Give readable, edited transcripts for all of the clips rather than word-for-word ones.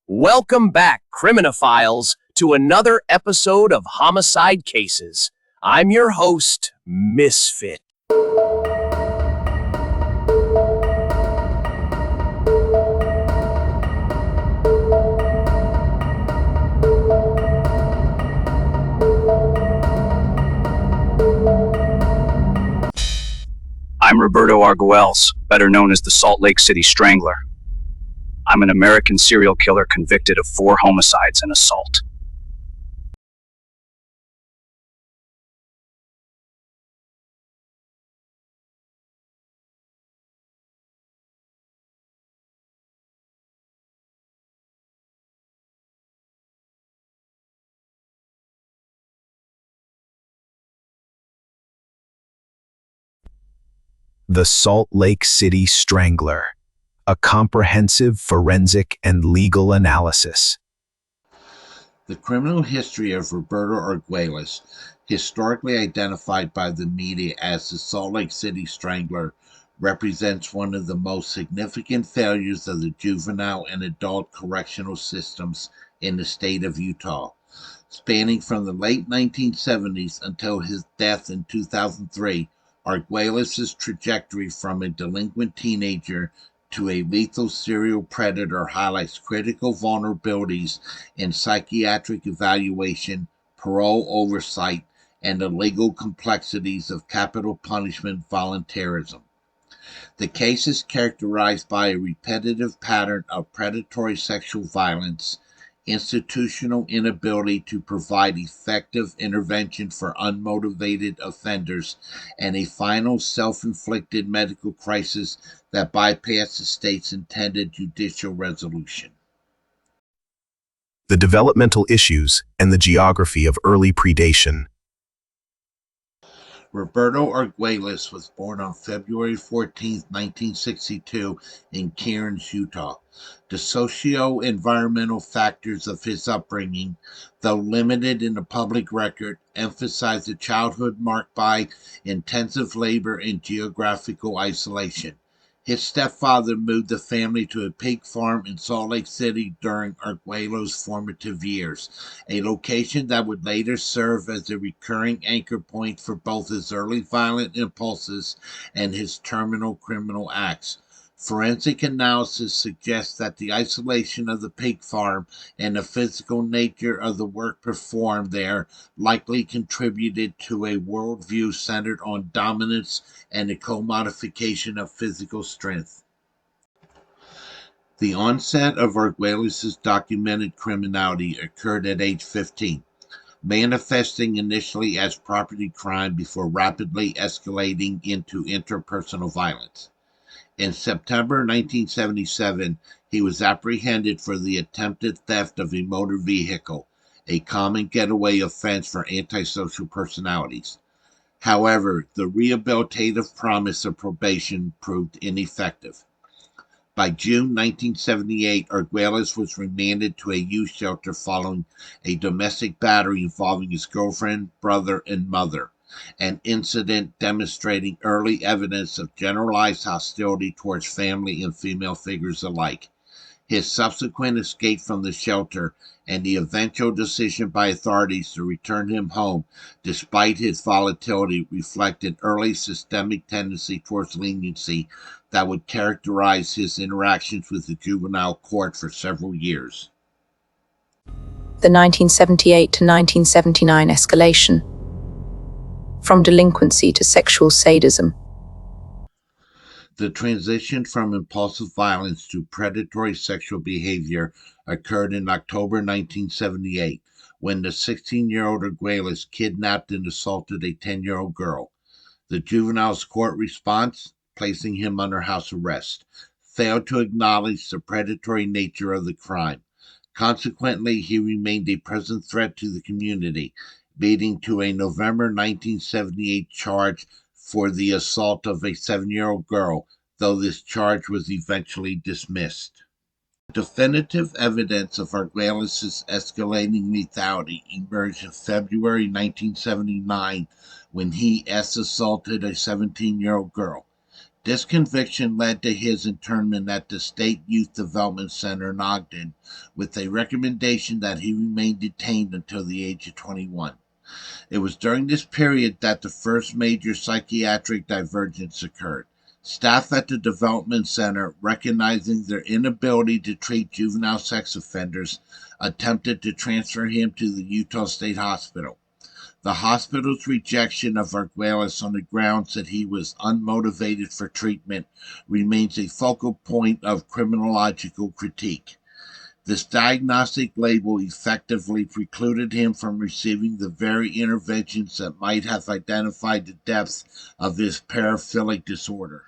Welcome back, criminophiles, to another episode of Homicide Cases. I'm your host, Misfit. I'm Roberto Arguelles, better known as the Salt Lake City Strangler. I'm an American serial killer convicted of 4 homicides and assault. The Salt Lake City Strangler, a comprehensive forensic and legal analysis. The criminal history of Roberto Arguelles, historically identified by the media as the Salt Lake City Strangler, represents one of the most significant failures of the juvenile and adult correctional systems in the state of Utah. Spanning from the late 1970s until his death in 2003, Arguelles' trajectory from a delinquent teenager to a lethal serial predator highlights critical vulnerabilities in psychiatric evaluation, parole oversight, and the legal complexities of capital punishment voluntarism. The case is characterized by a repetitive pattern of predatory sexual violence, institutional inability to provide effective intervention for unmotivated offenders, and a final self-inflicted medical crisis that bypassed the state's intended judicial resolution. The developmental issues and the geography of early predation. Roberto Arguelles was born on February 14, 1962 in Cairns, Utah. The socio-environmental factors of his upbringing, though limited in the public record, emphasized a childhood marked by intensive labor and geographical isolation. His stepfather moved the family to a pig farm in Salt Lake City during Arguelles' formative years, a location that would later serve as a recurring anchor point for both his early violent impulses and his terminal criminal acts. Forensic analysis suggests that the isolation of the pig farm and the physical nature of the work performed there likely contributed to a worldview centered on dominance and the commodification of physical strength. The onset of Arguelles' documented criminality occurred at age 15, manifesting initially as property crime before rapidly escalating into interpersonal violence. In September 1977, he was apprehended for the attempted theft of a motor vehicle, a common getaway offense for antisocial personalities. However, the rehabilitative promise of probation proved ineffective. By June 1978, Arguelles was remanded to a youth shelter following a domestic battery involving his girlfriend, brother, and mother, an incident demonstrating early evidence of generalized hostility towards family and female figures alike. His subsequent escape from the shelter and the eventual decision by authorities to return him home, despite his volatility, reflect an early systemic tendency towards leniency that would characterize his interactions with the juvenile court for several years. The 1978 to 1979 escalation. From delinquency to sexual sadism. The transition from impulsive violence to predatory sexual behavior occurred in October 1978, when the 16-year-old Arguelles kidnapped and assaulted a 10-year-old girl. The juvenile's court response, placing him under house arrest, failed to acknowledge the predatory nature of the crime. Consequently, he remained a present threat to the community, leading to a November 1978 charge for the assault of a 7-year-old girl, though this charge was eventually dismissed. Definitive evidence of Arguelles' escalating lethality emerged in February 1979 when he assaulted a 17-year-old girl. This conviction led to his internment at the State Youth Development Center in Ogden, with a recommendation that he remain detained until the age of 21. It was during this period that the first major psychiatric divergence occurred. Staff at the development center, recognizing their inability to treat juvenile sex offenders, attempted to transfer him to the Utah State Hospital. The hospital's rejection of Arguelles on the grounds that he was unmotivated for treatment remains a focal point of criminological critique. This diagnostic label effectively precluded him from receiving the very interventions that might have identified the depth of his paraphilic disorder.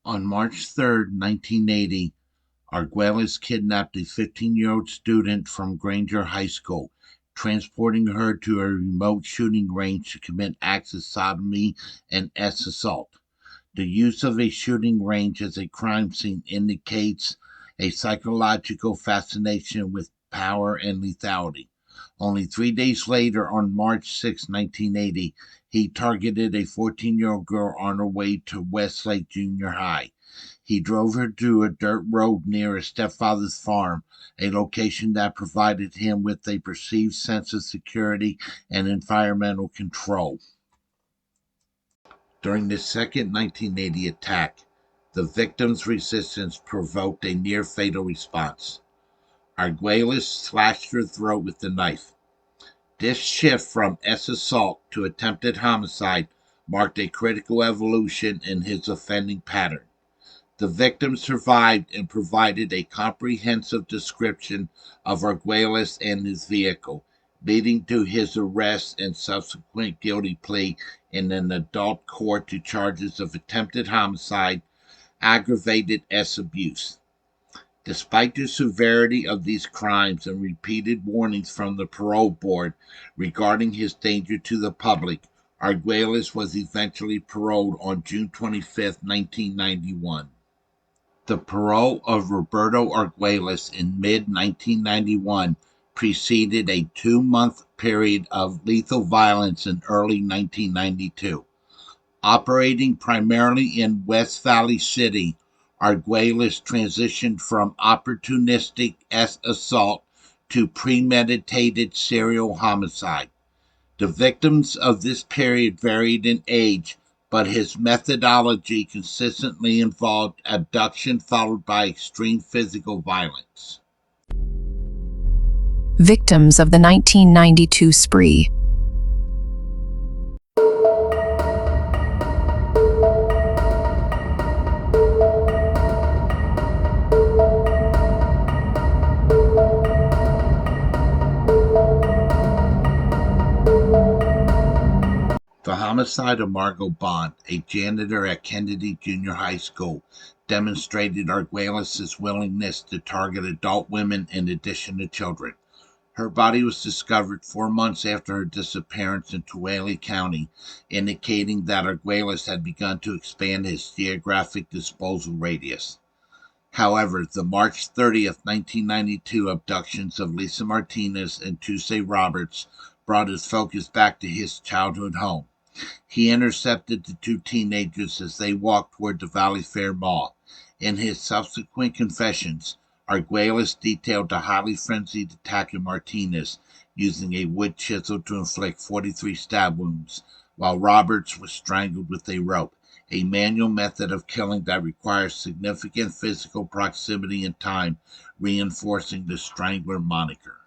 On March 3, 1980, Arguelles kidnapped a 15-year-old student from Granger High School, transporting her to a remote shooting range to commit acts of sodomy and assault. The use of a shooting range as a crime scene indicates a psychological fascination with power and lethality. Only 3 days later, on March 6, 1980, he targeted a 14-year-old girl on her way to Westlake Junior High. He drove her to a dirt road near his stepfather's farm, a location that provided him with a perceived sense of security and environmental control. During the second 1980 attack, the victim's resistance provoked a near-fatal response. Arguelles slashed her throat with the knife. This shift from assault to attempted homicide marked a critical evolution in his offending pattern. The victim survived and provided a comprehensive description of Arguelles and his vehicle, leading to his arrest and subsequent guilty plea in an adult court to charges of attempted homicide, aggravated abuse. Despite the severity of these crimes and repeated warnings from the parole board regarding his danger to the public, Arguelles was eventually paroled on June 25, 1991. The parole of Roberto Arguelles in mid-1991 preceded a 2-month period of lethal violence in early 1992. Operating primarily in West Valley City, Arguelles transitioned from opportunistic assault to premeditated serial homicide. The victims of this period varied in age, but his methodology consistently involved abduction followed by extreme physical violence. Victims of the 1992 spree. The homicide of Margot Bond, a janitor at Kennedy Junior High School, demonstrated Arguelles' willingness to target adult women in addition to children. Her body was discovered 4 months after her disappearance in Tualatin County, indicating that Arguelles had begun to expand his geographic disposal radius. However, the March 30th, 1992 abductions of Lisa Martinez and Tuesday Roberts brought his focus back to his childhood home. He intercepted the two teenagers as they walked toward the Valley Fair Mall. In his subsequent confessions, Arguelles detailed the highly frenzied attack of Martinez, using a wood chisel to inflict 43 stab wounds, while Roberts was strangled with a rope, a manual method of killing that requires significant physical proximity and time, reinforcing the Strangler moniker.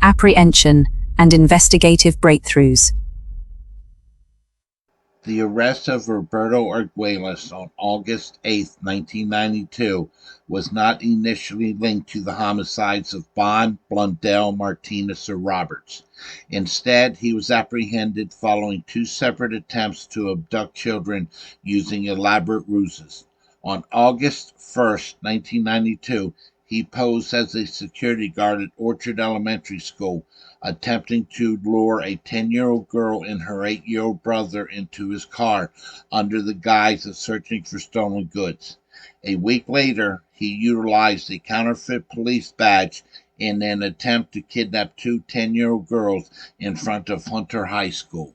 Apprehension and investigative breakthroughs. The arrest of Roberto Arguelles on August 8, 1992, was not initially linked to the homicides of Bond, Blundell, Martinez, or Roberts. Instead, he was apprehended following 2 separate attempts to abduct children using elaborate ruses. On August 1, 1992, he posed as a security guard at Orchard Elementary School, attempting to lure a 10-year-old girl and her 8-year-old brother into his car under the guise of searching for stolen goods. A week later, he utilized a counterfeit police badge in an attempt to kidnap 2 10-year-old girls in front of Hunter High School.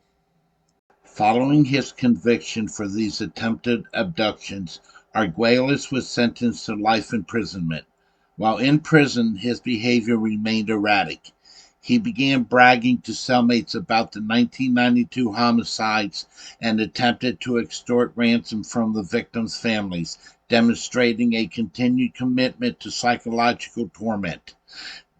Following his conviction for these attempted abductions, Arguelles was sentenced to life imprisonment. While in prison, his behavior remained erratic. He began bragging to cellmates about the 1992 homicides and attempted to extort ransom from the victims' families, demonstrating a continued commitment to psychological torment.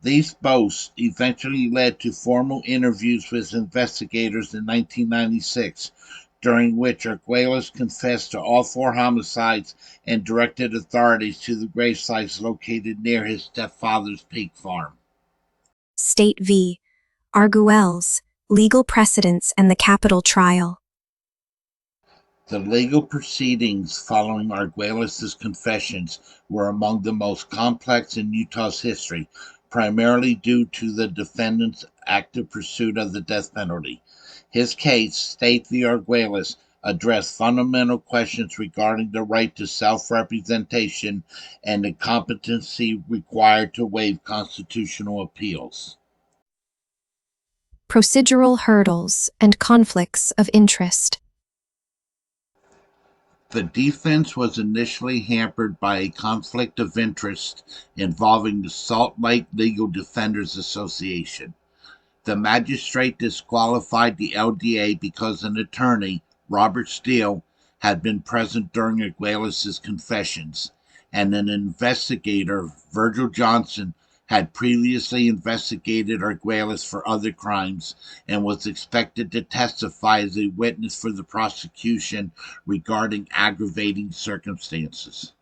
These boasts eventually led to formal interviews with investigators in 1996, during which Arguelles confessed to all four homicides and directed authorities to the gravesites located near his stepfather's pig farm. State v. Arguelles, Legal Precedents and the Capital Trial. The legal proceedings following Arguelles' confessions were among the most complex in Utah's history, primarily due to the defendant's active pursuit of the death penalty. His case, State v. Arguelles, addressed fundamental questions regarding the right to self-representation and the competency required to waive constitutional appeals. Procedural hurdles and conflicts of interest. The defense was initially hampered by a conflict of interest involving the Salt Lake Legal Defenders Association. The magistrate disqualified the LDA because an attorney, Robert Steele, had been present during Arguelles' confessions, and an investigator, Virgil Johnson, had previously investigated Arguelles for other crimes and was expected to testify as a witness for the prosecution regarding aggravating circumstances.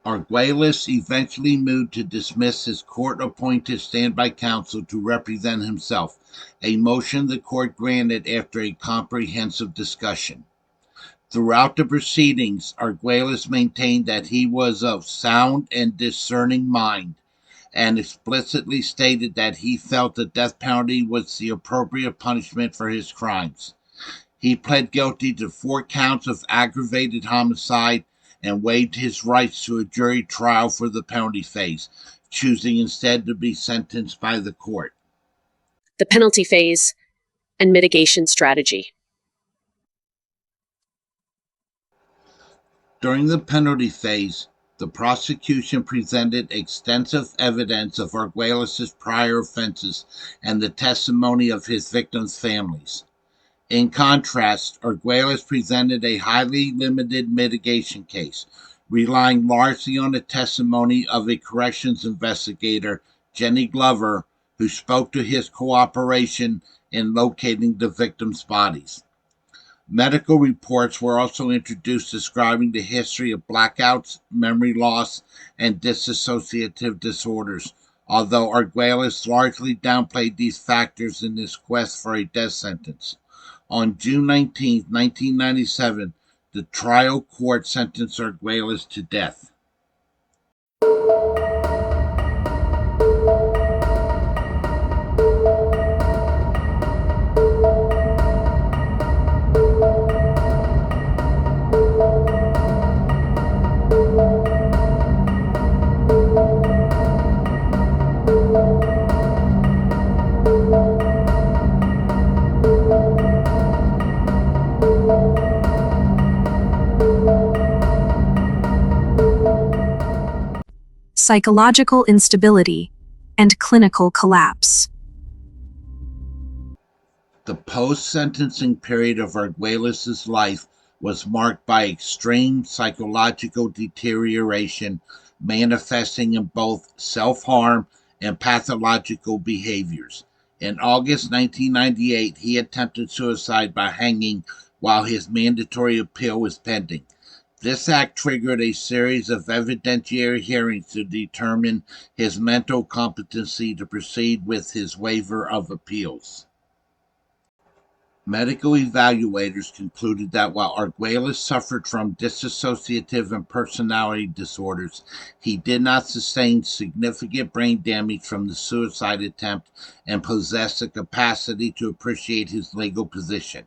Arguelles eventually moved to dismiss his court-appointed standby counsel to represent himself, a motion the court granted after a comprehensive discussion. Throughout the proceedings, Arguelles maintained that he was of sound and discerning mind, and explicitly stated that he felt the death penalty was the appropriate punishment for his crimes. He pled guilty to 4 counts of aggravated homicide and waived his rights to a jury trial for the penalty phase, choosing instead to be sentenced by the court. The penalty phase and mitigation strategy. During the penalty phase, the prosecution presented extensive evidence of Arguelles' prior offenses and the testimony of his victims' families. In contrast, Arguelles presented a highly limited mitigation case, relying largely on the testimony of a corrections investigator, Jenny Glover, who spoke to his cooperation in locating the victims' bodies. Medical reports were also introduced describing the history of blackouts, memory loss, and dissociative disorders, although Arguelles largely downplayed these factors in his quest for a death sentence. On June 19, 1997, the trial court sentenced Arguelles to death. Psychological instability and clinical collapse. The post-sentencing period of Arguelles' life was marked by extreme psychological deterioration, manifesting in both self-harm and pathological behaviors. In August 1998, he attempted suicide by hanging while his mandatory appeal was pending. This act triggered a series of evidentiary hearings to determine his mental competency to proceed with his waiver of appeals. Medical evaluators concluded that while Arguelles suffered from dissociative and personality disorders, he did not sustain significant brain damage from the suicide attempt and possessed the capacity to appreciate his legal position.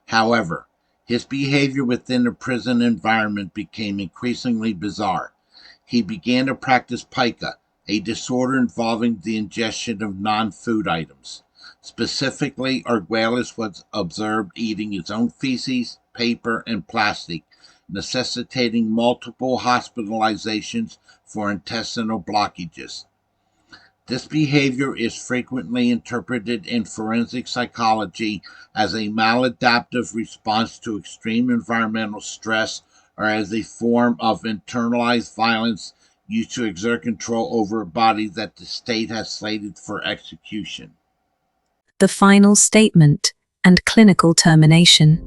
However, his behavior within the prison environment became increasingly bizarre. He began to practice pica, a disorder involving the ingestion of non-food items. Specifically, Arguelles was observed eating his own feces, paper, and plastic, necessitating multiple hospitalizations for intestinal blockages. This behavior is frequently interpreted in forensic psychology as a maladaptive response to extreme environmental stress or as a form of internalized violence used to exert control over a body that the state has slated for execution. The final statement and clinical termination.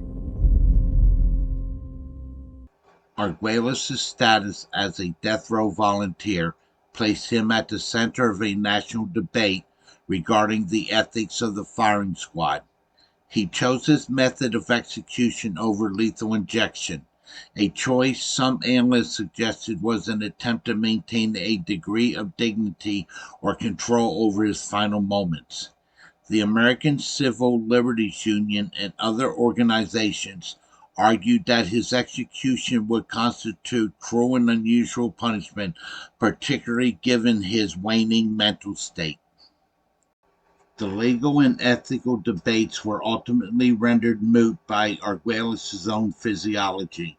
Arguelles' status as a death row volunteer placed him at the center of a national debate regarding the ethics of the firing squad. He chose his method of execution over lethal injection, a choice some analysts suggested was an attempt to maintain a degree of dignity or control over his final moments. The American Civil Liberties Union and other organizations argued that his execution would constitute cruel and unusual punishment, particularly given his waning mental state. The legal and ethical debates were ultimately rendered moot by Arguelles' own physiology.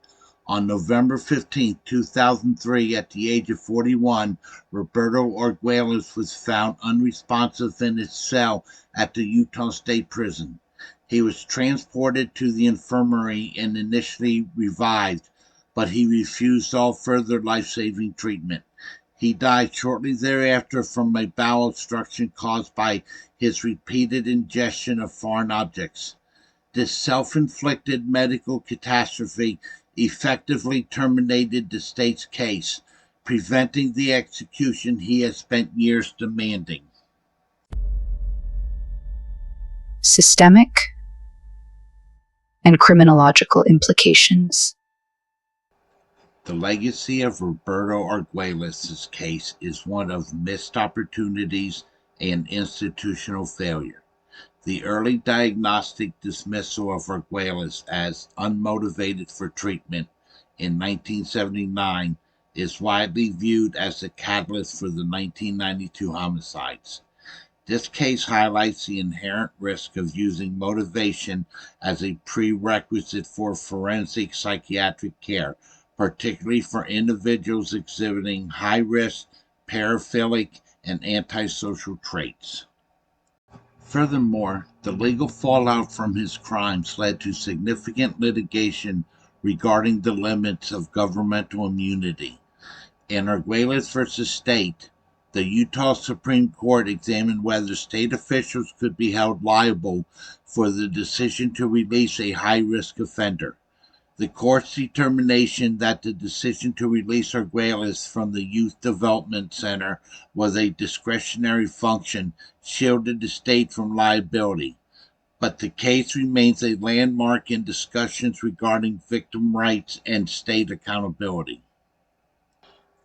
On November 15, 2003, at the age of 41, Roberto Arguelles was found unresponsive in his cell at the Utah State Prison. He was transported to the infirmary and initially revived, but he refused all further life-saving treatment. He died shortly thereafter from a bowel obstruction caused by his repeated ingestion of foreign objects. This self-inflicted medical catastrophe effectively terminated the state's case, preventing the execution he had spent years demanding. Systemic and criminological implications. The legacy of Roberto Arguelles' case is one of missed opportunities and institutional failure. The early diagnostic dismissal of Arguelles as unmotivated for treatment in 1979 is widely viewed as the catalyst for the 1992 homicides. This case highlights the inherent risk of using motivation as a prerequisite for forensic psychiatric care, particularly for individuals exhibiting high-risk paraphilic and antisocial traits. Furthermore, the legal fallout from his crimes led to significant litigation regarding the limits of governmental immunity. In Arguelles v. State, the Utah Supreme Court examined whether state officials could be held liable for the decision to release a high-risk offender. The court's determination that the decision to release Arguelles from the Youth Development Center was a discretionary function shielded the state from liability. But the case remains a landmark in discussions regarding victim rights and state accountability.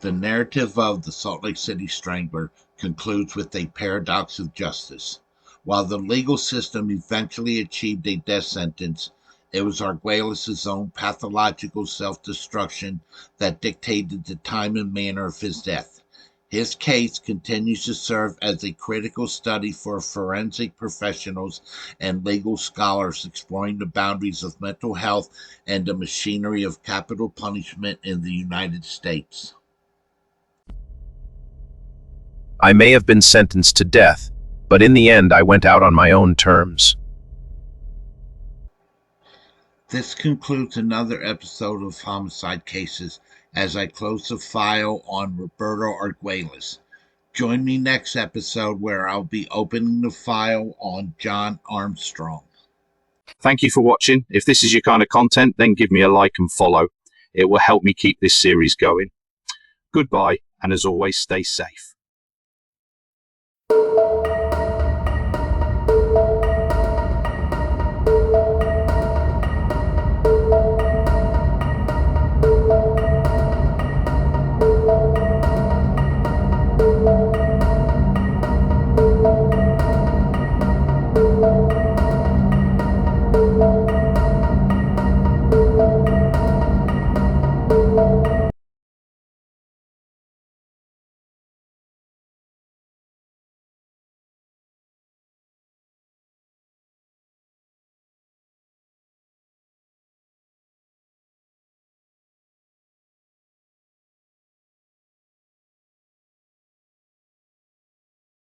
The narrative of the Salt Lake City Strangler concludes with a paradox of justice. While the legal system eventually achieved a death sentence, it was Arguelles' own pathological self-destruction that dictated the time and manner of his death. His case continues to serve as a critical study for forensic professionals and legal scholars exploring the boundaries of mental health and the machinery of capital punishment in the United States. I may have been sentenced to death, but in the end I went out on my own terms. This concludes another episode of Homicide Cases as I close the file on Roberto Arguelles. Join me next episode where I'll be opening the file on John Armstrong. Thank you for watching. If this is your kind of content, then give me a like and follow. It will help me keep this series going. Goodbye, and as always, stay safe.